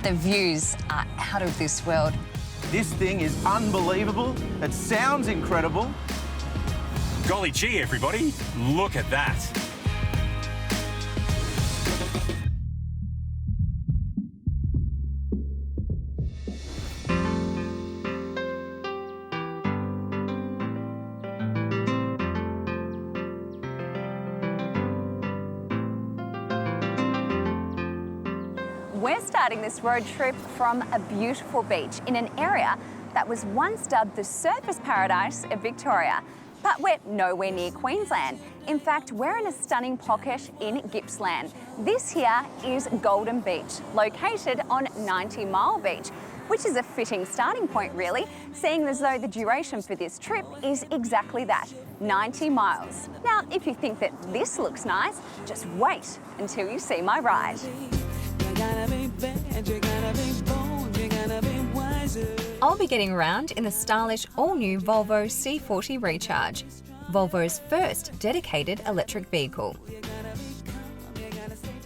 The views are out of this world. This thing is unbelievable. It sounds incredible. Golly gee, everybody, look at that. We're starting this road trip from a beautiful beach in an area that was once dubbed the surfers' paradise of Victoria. But we're nowhere near Queensland. In fact, we're in a stunning pocket in Gippsland. This here is Golden Beach, located on 90 Mile Beach, which is a fitting starting point really, seeing as though the duration for this trip is exactly that, 90 miles. Now, if you think that this looks nice, just wait until you see my ride. I'll be getting around in the stylish all-new Volvo C40 Recharge, Volvo's first dedicated electric vehicle.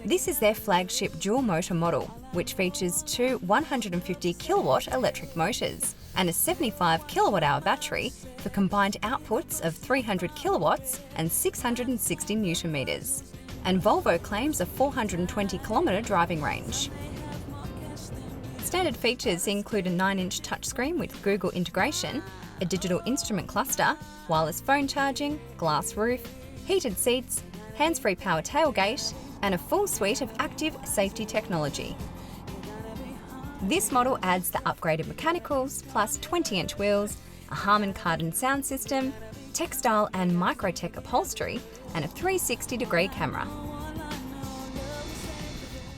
This is their flagship dual-motor model, which features two 150 kilowatt electric motors and a 75 kilowatt-hour battery for combined outputs of 300 kilowatts and 660 newton meters. And Volvo claims a 420 kilometre driving range. Standard features include a 9-inch touchscreen with Google integration, a digital instrument cluster, wireless phone charging, glass roof, heated seats, hands-free power tailgate, and a full suite of active safety technology. This model adds the upgraded mechanicals, plus 20-inch wheels, a Harman Kardon sound system, textile and microtech upholstery, and a 360-degree camera.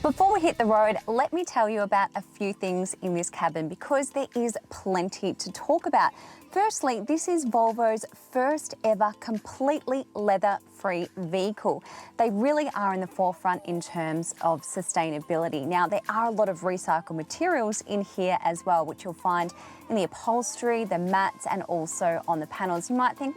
Before we hit the road, let me tell you about a few things in this cabin because there is plenty to talk about. Firstly, this is Volvo's first ever completely leather-free vehicle. They really are in the forefront in terms of sustainability. Now, there are a lot of recycled materials in here as well, which you'll find in the upholstery, the mats, and also on the panels. You might think,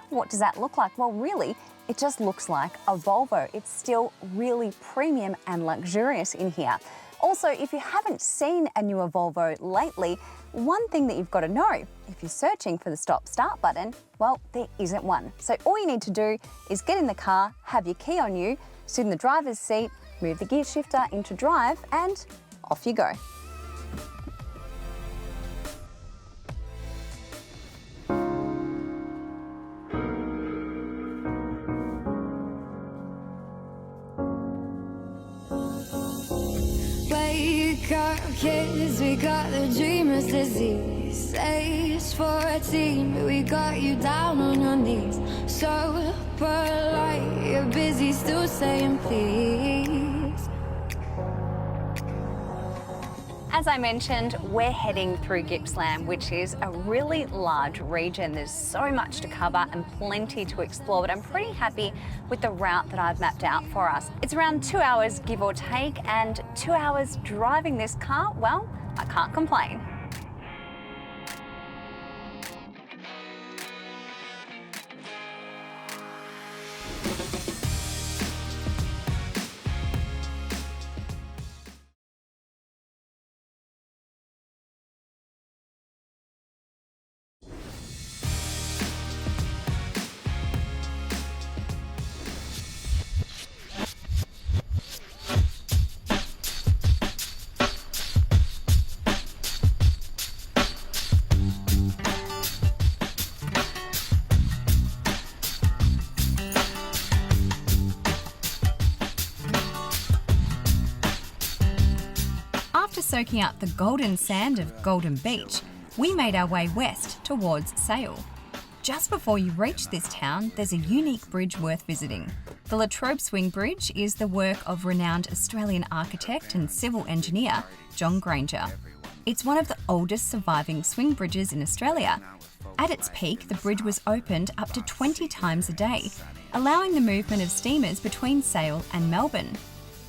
what does that look like? Well, really, it just looks like a Volvo. It's still really premium and luxurious in here. Also, if you haven't seen a newer Volvo lately, one thing that you've got to know, if you're searching for the stop-start button, well, there isn't one. So all you need to do is get in the car, have your key on you, sit in the driver's seat, move the gear shifter into drive, and off you go. Wake up, kids, we got the dreamer's disease. S04E3, but we got you down on your knees. So polite, you're busy still saying please. As I mentioned, we're heading through Gippsland, which is a really large region. There's so much to cover and plenty to explore, but I'm pretty happy with the route that I've mapped out for us. It's around 2 hours, give or take, and 2 hours driving this car, well, I can't complain. After soaking up the golden sand of Golden Beach, we made our way west towards Sale. Just before you reach this town, there's a unique bridge worth visiting. The La Trobe Swing Bridge is the work of renowned Australian architect and civil engineer John Granger. It's one of the oldest surviving swing bridges in Australia. At its peak, the bridge was opened up to 20 times a day, allowing the movement of steamers between Sale and Melbourne.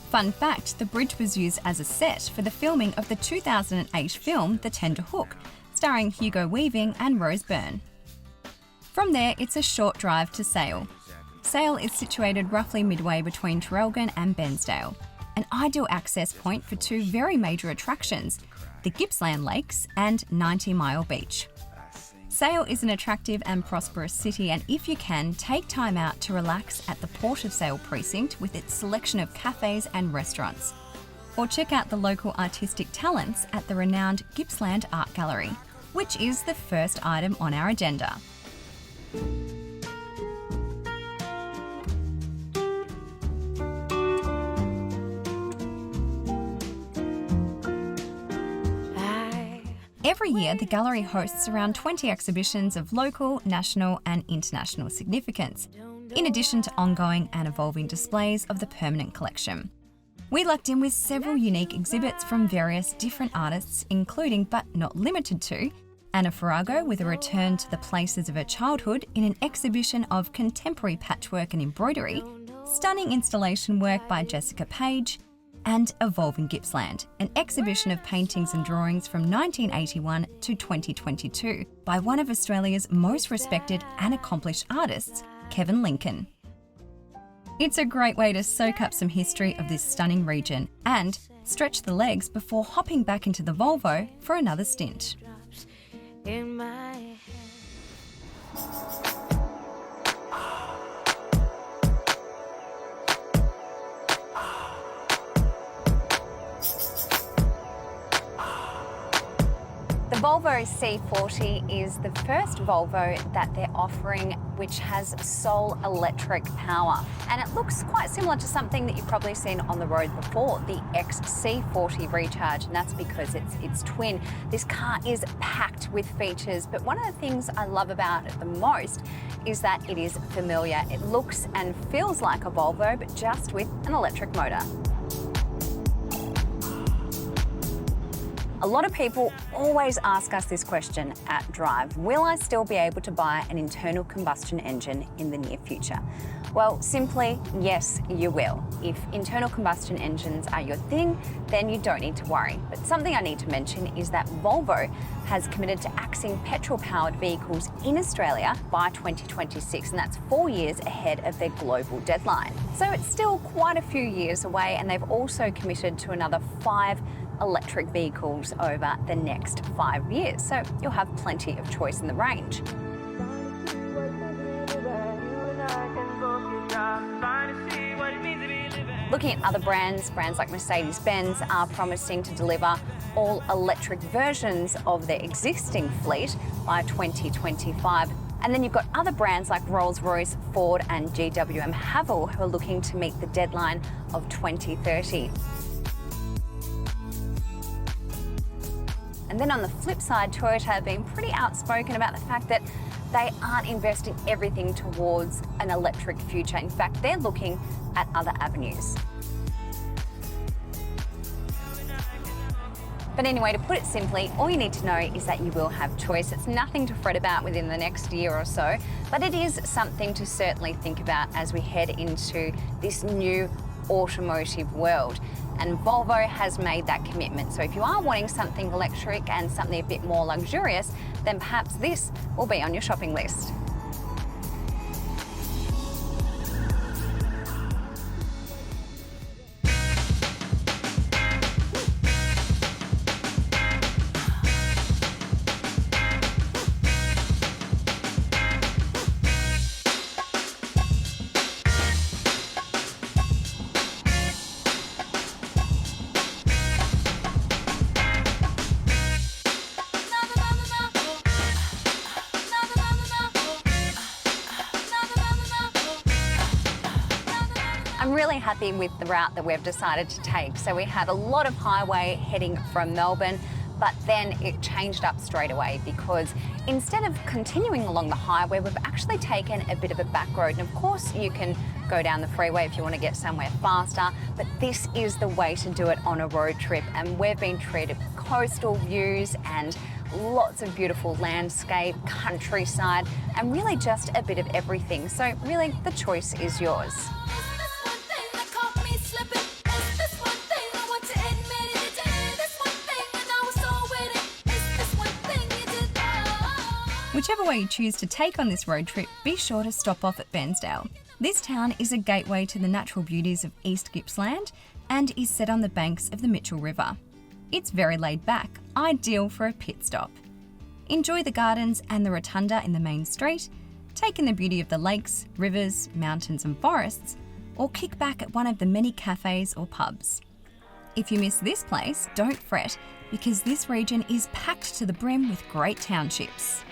Fun fact, the bridge was used as a set for the filming of the 2008 film The Tender Hook, starring Hugo Weaving and Rose Byrne. From there, it's a short drive to Sale. Sale is situated roughly midway between Traralgon and Bairnsdale, an ideal access point for two very major attractions, the Gippsland Lakes and 90 Mile Beach. Sale is an attractive and prosperous city, and if you can, take time out to relax at the Port of Sale precinct with its selection of cafes and restaurants. Or check out the local artistic talents at the renowned Gippsland Art Gallery, which is the first item on our agenda. Every year, the gallery hosts around 20 exhibitions of local, national and international significance, in addition to ongoing and evolving displays of the permanent collection. We lucked in with several unique exhibits from various different artists, including, but not limited to, Anna Farago with a return to the places of her childhood in an exhibition of contemporary patchwork and embroidery, stunning installation work by Jessica Page, and Evolving Gippsland, an exhibition of paintings and drawings from 1981 to 2022 by one of Australia's most respected and accomplished artists, Kevin Lincoln. It's a great way to soak up some history of this stunning region and stretch the legs before hopping back into the Volvo for another stint. In my head. The Volvo C40 is the first Volvo that they're offering which has sole electric power. And it looks quite similar to something that you've probably seen on the road before, the XC40 Recharge, and that's because it's twin. This car is packed with features, but one of the things I love about it the most is that it is familiar. It looks and feels like a Volvo, but just with an electric motor. A lot of people always ask us this question at Drive: will I still be able to buy an internal combustion engine in the near future? Well, simply, yes, you will. If internal combustion engines are your thing, then you don't need to worry. But something I need to mention is that Volvo has committed to axing petrol-powered vehicles in Australia by 2026, and that's 4 years ahead of their global deadline. So it's still quite a few years away, and they've also committed to another 5 electric vehicles over the next 5 years. So you'll have plenty of choice in the range. Looking at other brands like Mercedes-Benz are promising to deliver all-electric versions of their existing fleet by 2025. And then you've got other brands like Rolls-Royce, Ford and GWM Haval who are looking to meet the deadline of 2030. And then on the flip side, Toyota have been pretty outspoken about the fact that they aren't investing everything towards an electric future. In fact, they're looking at other avenues. But anyway, to put it simply, all you need to know is that you will have choice. It's nothing to fret about within the next year or so, but it is something to certainly think about as we head into this new automotive world. And Volvo has made that commitment. So if you are wanting something electric and something a bit more luxurious, then perhaps this will be on your shopping list. I'm really happy with the route that we've decided to take. So we had a lot of highway heading from Melbourne, but then it changed up straight away because instead of continuing along the highway, we've actually taken a bit of a back road. And of course, you can go down the freeway if you want to get somewhere faster, but this is the way to do it on a road trip. And we've been treated with coastal views and lots of beautiful landscape, countryside, and really just a bit of everything. So really, the choice is yours. Whichever way you choose to take on this road trip, be sure to stop off at Bairnsdale. This town is a gateway to the natural beauties of East Gippsland and is set on the banks of the Mitchell River. It's very laid back, ideal for a pit stop. Enjoy the gardens and the rotunda in the main street, take in the beauty of the lakes, rivers, mountains and forests, or kick back at one of the many cafes or pubs. If you miss this place, don't fret, because this region is packed to the brim with great townships.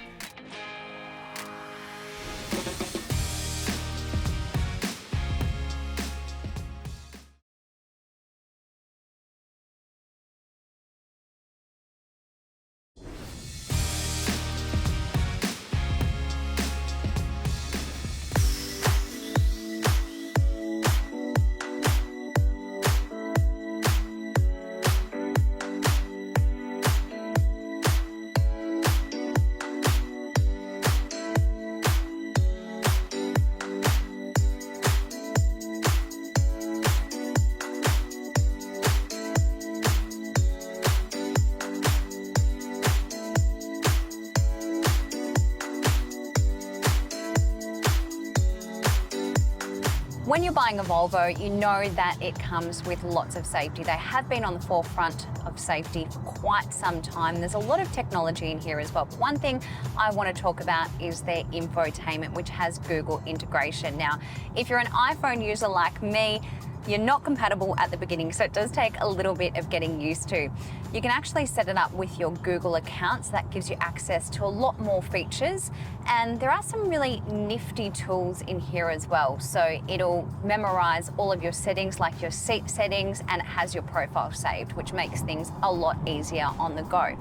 When you're buying a Volvo, you know that it comes with lots of safety. They have been on the forefront of safety for quite some time. There's a lot of technology in here as well. But one thing I want to talk about is their infotainment, which has Google integration. Now, if you're an iPhone user like me, you're not compatible at the beginning, so it does take a little bit of getting used to. You can actually set it up with your Google account, so that gives you access to a lot more features. And there are some really nifty tools in here as well. So it'll memorize all of your settings, like your seat settings, and it has your profile saved, which makes things a lot easier on the go.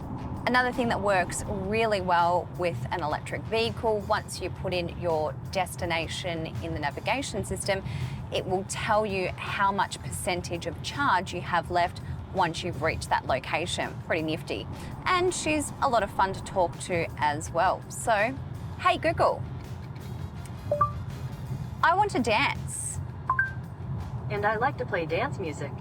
Another thing that works really well with an electric vehicle, once you put in your destination in the navigation system, it will tell you how much percentage of charge you have left once you've reached that location. Pretty nifty. And she's a lot of fun to talk to as well. So, hey Google, I want to dance. And I like to play dance music.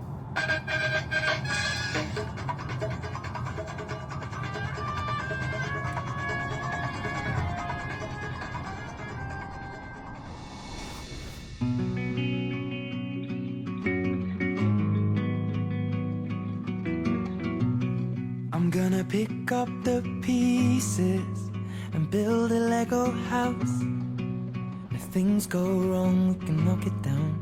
I'm gonna pick up the pieces and build a Lego house. If things go wrong, we can knock it down.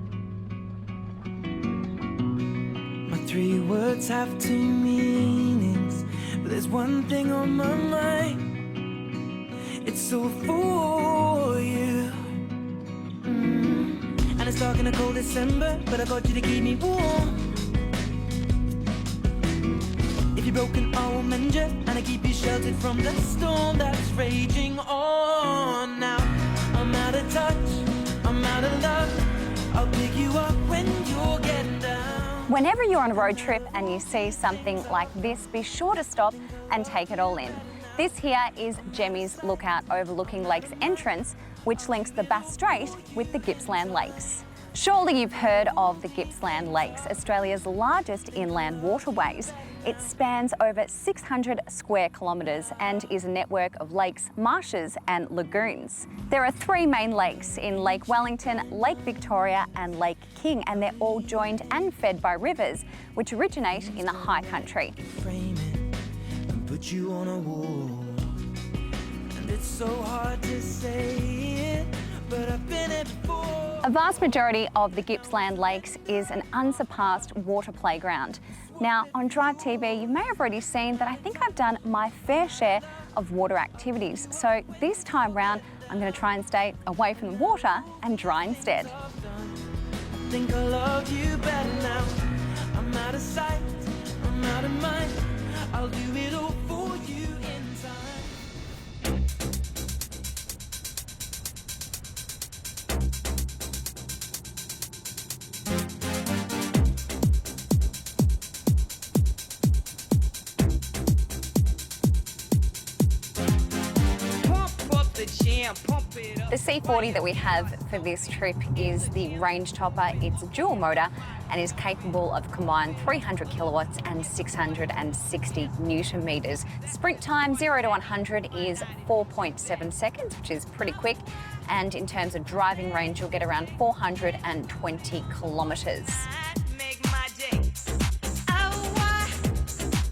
My 3 words have 2 meanings, but there's one thing on my mind. It's all for you. And it's dark in a cold December, but I got you to keep me warm. If you're broken, I will mend you, and I keep you sheltered from the storm that's raging on. Now I'm out of touch, I'm out of love. I'll pick you up when you're getting down. Whenever you're on a road trip and you see something like this, be sure to stop and take it all in. This here is Jemmy's Lookout overlooking Lakes entrance, which links the Bass Strait with the Gippsland Lakes. Surely you've heard of the Gippsland Lakes, Australia's largest inland waterways. It spans over 600 square kilometres and is a network of lakes, marshes and lagoons. There are 3 main lakes in Lake Wellington, Lake Victoria and Lake King, and they're all joined and fed by rivers which originate in the high country. Frame it and put you on a wall. And it's so hard to say it, but I've been it before. A vast majority of the Gippsland Lakes is an unsurpassed water playground. Now, on Drive TV, you may have already seen that I think I've done my fair share of water activities. So this time round, I'm going to try and stay away from the water and dry instead. I think I love you better now. I'm out of sight, I'm out of mind. I'll do it all for you in time. The C40 that we have for this trip is the range topper. It's a dual motor and is capable of combined 300 kilowatts and 660 newton meters. Sprint time 0 to 100 is 4.7 seconds, which is pretty quick. and in terms of driving range, you'll get around 420 kilometres. Make my day. I want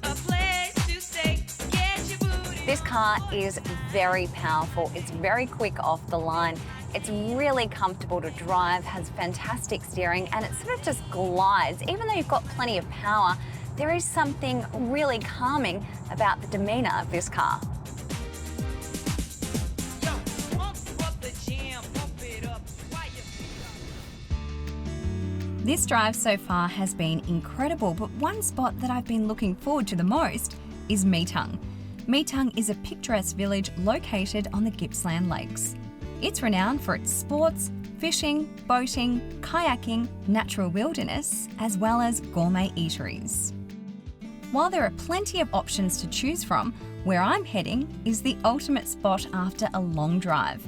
a place to stay. Get your booty. This car is very powerful. It's very quick off the line. It's really comfortable to drive, has fantastic steering, and it sort of just glides. Even though you've got plenty of power, there is something really calming about the demeanour of this car. Yo, pump up the jam, pump it up. Why you This drive so far has been incredible, but one spot that I've been looking forward to the most is Meetung. Meetung is a picturesque village located on the Gippsland Lakes. It's renowned for its sports, fishing, boating, kayaking, natural wilderness, as well as gourmet eateries. While there are plenty of options to choose from, where I'm heading is the ultimate spot after a long drive.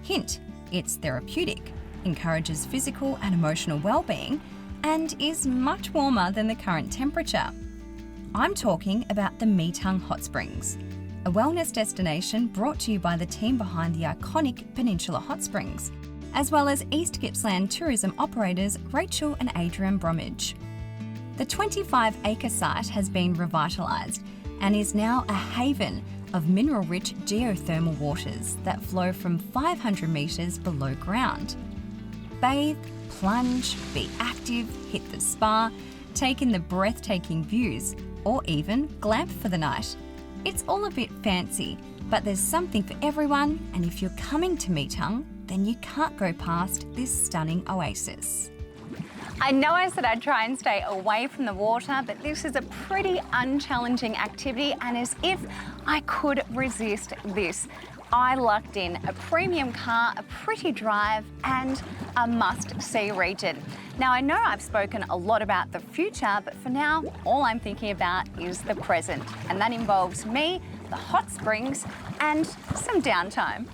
Hint, it's therapeutic, encourages physical and emotional well-being, and is much warmer than the current temperature. I'm talking about the Meetung Hot Springs, a wellness destination brought to you by the team behind the iconic Peninsula Hot Springs, as well as East Gippsland tourism operators Rachel and Adrian Bromwich. The 25-acre site has been revitalised and is now a haven of mineral-rich geothermal waters that flow from 500 metres below ground. Bathe, plunge, be active, hit the spa, take in the breathtaking views, or even glamp for the night. It's all a bit fancy, but there's something for everyone, and if you're coming to Meetung, then you can't go past this stunning oasis. I know I said I'd try and stay away from the water, but this is a pretty unchallenging activity, and as if I could resist this. I lucked in a premium car, a pretty drive, and a must-see region. Now, I know I've spoken a lot about the future, but for now, all I'm thinking about is the present, and that involves me, the hot springs, and some downtime.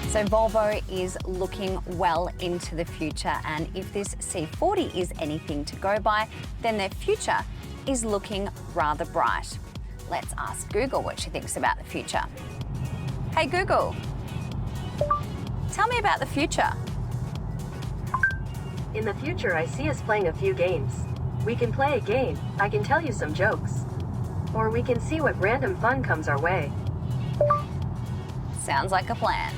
So Volvo is looking well into the future, and if this C40 is anything to go by, then their future is looking rather bright. Let's ask Google what she thinks about the future. Hey Google, tell me about the future. In the future, I see us playing a few games. We can play a game, I can tell you some jokes. Or we can see what random fun comes our way. Sounds like a plan.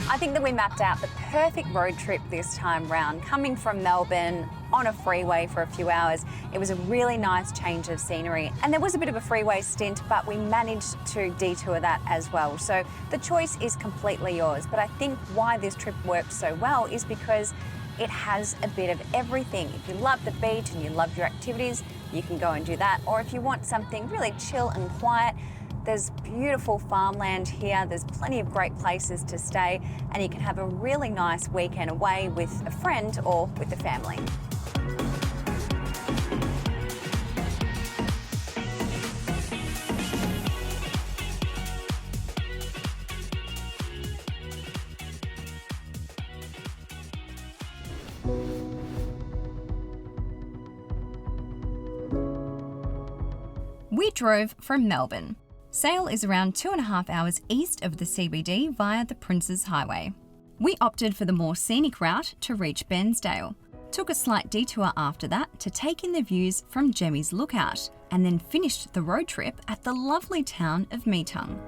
I think that we mapped out the perfect road trip this time round. Coming from Melbourne on a freeway for a few hours, it was a really nice change of scenery. And there was a bit of a freeway stint, but we managed to detour that as well. So the choice is completely yours. But I think why this trip worked so well is because it has a bit of everything. If you love the beach and you love your activities, you can go and do that. Or if you want something really chill and quiet, there's beautiful farmland here, there's plenty of great places to stay, and you can have a really nice weekend away with a friend or with the family. We drove from Melbourne. Sale is around 2.5 hours east of the CBD via the Princes Highway. We opted for the more scenic route to reach Bairnsdale. Took a slight detour after that to take in the views from Jemmy's Lookout, and then finished the road trip at the lovely town of Meetung.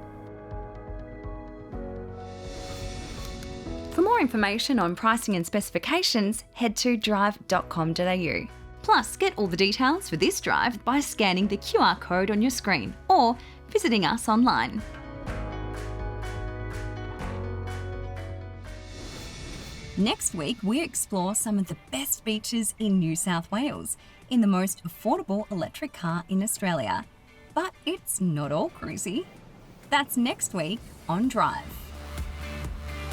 For more information on pricing and specifications, head to drive.com.au. Plus, get all the details for this drive by scanning the QR code on your screen or visiting us online. Next week, we explore some of the best beaches in New South Wales in the most affordable electric car in Australia. But it's not all cruisy. That's next week on Drive.